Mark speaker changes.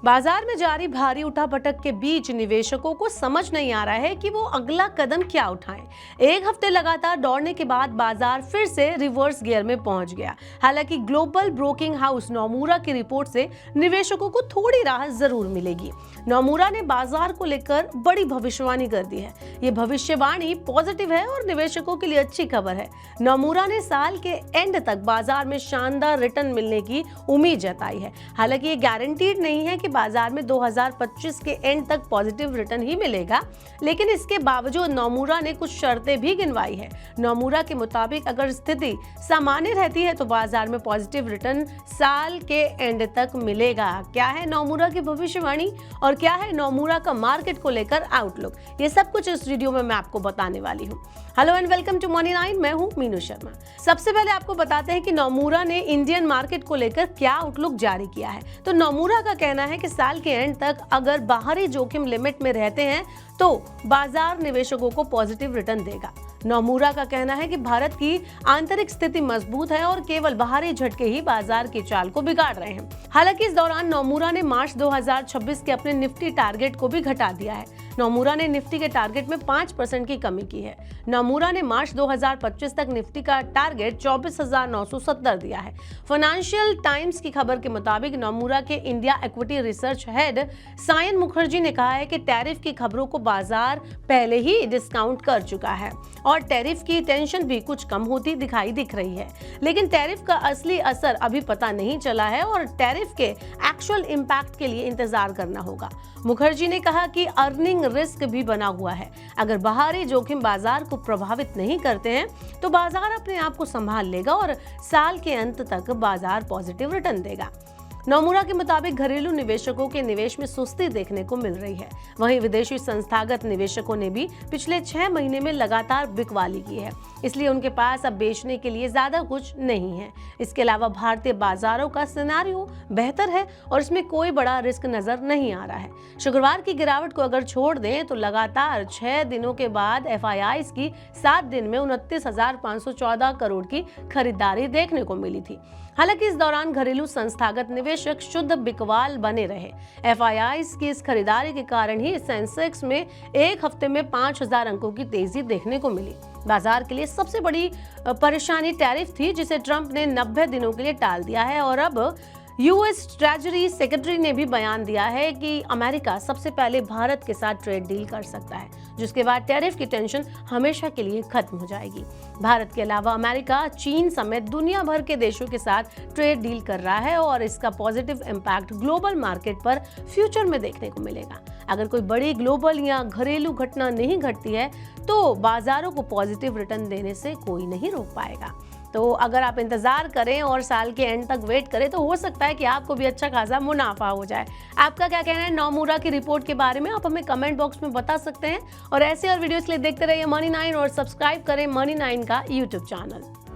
Speaker 1: बाजार में जारी भारी उठापटक के बीच निवेशकों को समझ नहीं आ रहा है कि वो अगला कदम क्या उठाएं। एक हफ्ते लगातार दौड़ने के बाद बाजार फिर से रिवर्स गियर में पहुंच गया। हालांकि ग्लोबल ब्रोकिंग हाउस नोमुरा की रिपोर्ट से निवेशकों को थोड़ी राहत जरूर मिलेगी। नोमुरा ने बाजार को लेकर बड़ी भविष्यवाणी कर दी है। ये भविष्यवाणी पॉजिटिव है और निवेशकों के लिए अच्छी खबर है। नोमुरा ने साल के एंड तक बाजार में शानदार रिटर्न मिलने की उम्मीद जताई है। हालांकि ये गारंटीड नहीं है कि बाजार में 2025 के एंड तक पॉजिटिव रिटर्न ही मिलेगा, लेकिन इसके बावजूद नोमुरा ने कुछ शर्तें भी गिनवाई है। नोमुरा के मुताबिक अगर स्थिति सामान्य रहती है तो बाजार में पॉजिटिव रिटर्न साल के एंड तक मिलेगा। क्या है नोमुरा की भविष्यवाणी और क्या है नोमुरा का मार्केट को लेकर आउटलुक, ये सब कुछ इस वीडियो में मैं आपको बताने वाली हूँ। Hello and welcome to Money 9, मैं हूँ मीनू शर्मा। सबसे पहले आपको बताते हैं कि नोमुरा ने इंडियन मार्केट को लेकर क्या आउटलुक जारी किया है। तो नोमुरा का कहना है कि साल के एंड तक अगर बाहरी जोखिम लिमिट में रहते हैं तो बाजार निवेशकों को पॉजिटिव रिटर्न देगा। नोमुरा का कहना है कि भारत की आंतरिक स्थिति मजबूत है और केवल बाहरी झटके ही बाजार की चाल को बिगाड़ रहे हैं। हालांकि इस दौरान नोमुरा ने मार्च 2026 के अपने निफ्टी टारगेट को भी घटा दिया है। नोमुरा ने निफ्टी के टारगेट में 5% की कमी की है। नोमुरा ने मार्च 2025 तक निफ्टी का टारगेट 24,970 दिया है। फाइनेंशियल टाइम्स की खबर के मुताबिक नोमुरा के India equity research head Sayan Mukherjee ने कहा है कि टैरिफ की खबरों को बाजार पहले ही डिस्काउंट कर चुका है और टैरिफ की टेंशन भी कुछ कम होती दिख रही है, लेकिन टैरिफ का असली असर अभी पता नहीं चला है और टैरिफ के एक्चुअल इंपैक्ट के लिए इंतजार करना होगा। मुखर्जी ने कहा कि अर्निंग रिस्क भी बना हुआ है। अगर बाहरी जोखिम बाजार को प्रभावित नहीं करते हैं तो बाजार अपने आप को संभाल लेगा और साल के अंत तक बाजार पॉजिटिव रिटर्न देगा। नोमुरा के मुताबिक घरेलू निवेशकों के निवेश में सुस्ती देखने को मिल रही है। वहीं विदेशी संस्थागत निवेशकों ने भी पिछले 6 महीने में लगातार बिकवाली की है, इसलिए उनके पास अब बेचने के लिए ज्यादा कुछ नहीं है। इसके अलावा भारतीय बाजारों का सिनेरियो बेहतर है और इसमें कोई बड़ा रिस्क नजर नहीं आ रहा है। शुक्रवार की गिरावट को अगर छोड़ दें तो लगातार 6 दिनों के बाद FIIs की 7 दिन में 29,514 करोड़ की खरीदारी देखने को मिली थी। हालांकि इस दौरान घरेलू संस्थागत निवेशक शुद्ध बिकवाल बने रहे। FIIs की इस खरीदारी के कारण ही सेंसेक्स में एक हफ्ते में 5,000 अंकों की तेजी देखने को मिली। बाजार के लिए सबसे बड़ी परेशानी टैरिफ थी, जिसे ट्रंप ने 90 दिनों के लिए टाल दिया है और अब US ट्रेजरी सेक्रेटरी ने भी बयान दिया है कि अमेरिका सबसे पहले भारत के साथ ट्रेड डील कर सकता है, जिसके बाद टैरिफ की टेंशन हमेशा के लिए खत्म हो जाएगी। भारत के अलावा अमेरिका, चीन समेत दुनिया भर के देशों के साथ ट्रेड डील कर रहा है और इसका पॉजिटिव इम्पैक्ट ग्लोबल मार्केट पर फ्यूचर में देखने को मिलेगा। अगर कोई बड़ी ग्लोबल या घरेलू घटना नहीं घटती है तो बाजारों को पॉजिटिव रिटर्न देने से कोई नहीं रोक पाएगा। तो अगर आप इंतजार करें और साल के एंड तक वेट करें तो हो सकता है कि आपको भी अच्छा खासा मुनाफा हो जाए। आपका क्या कहना है नोमुरा की रिपोर्ट के बारे में, आप हमें कमेंट बॉक्स में बता सकते हैं। और ऐसे और वीडियोस के लिए देखते रहिए मनी 9 और सब्सक्राइब करें मनी 9 का यूट्यूब चैनल।